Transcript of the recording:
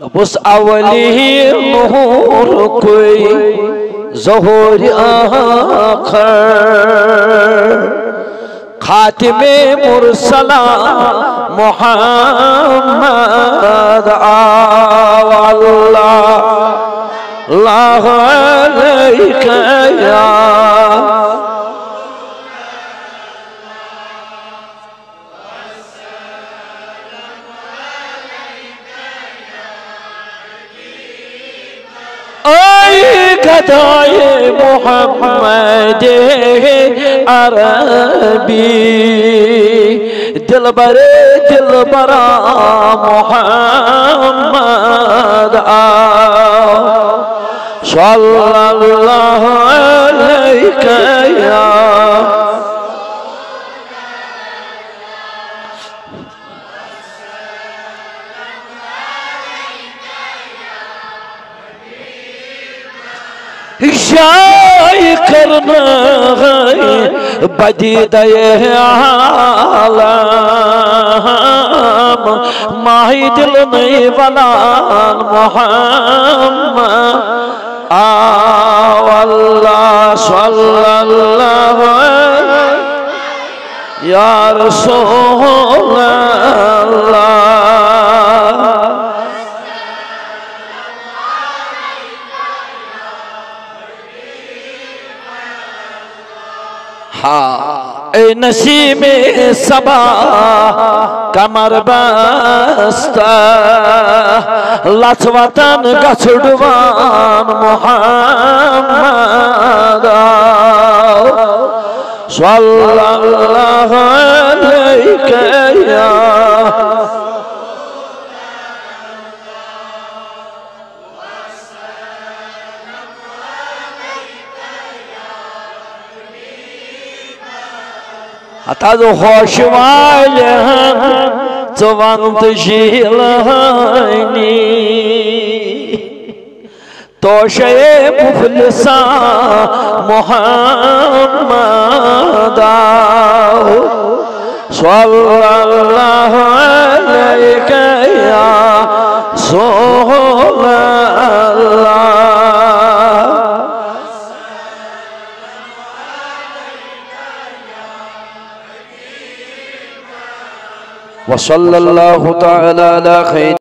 बस अवली नूर कोई ज़हूर आखिर खातिमे मुरसला मुहम्मद अल्लाह अलैका या गदाए मोहम्मद अरबी दिलबरे दिलबरा मोहम्मद सल्लल्लाहु अलैका या शाय करना बदीदे आलम माही दिल नहीं वलान मोहम्मद अल्लाह सल्लल्लाहु या रसूल अल्लाह। ए नसीमे सबा कमर बस्ता लचवतन गछुड़वान मोहम्मद सल्लल्लाहु अलैका या ताज़ो होश वाले चवंत शीलानी तोशे मुफलिसा मोहम्मद सल्लल्लाहु अलैका या रसूल अल्लाह। वसल्लल्लाहु तआला अला खैर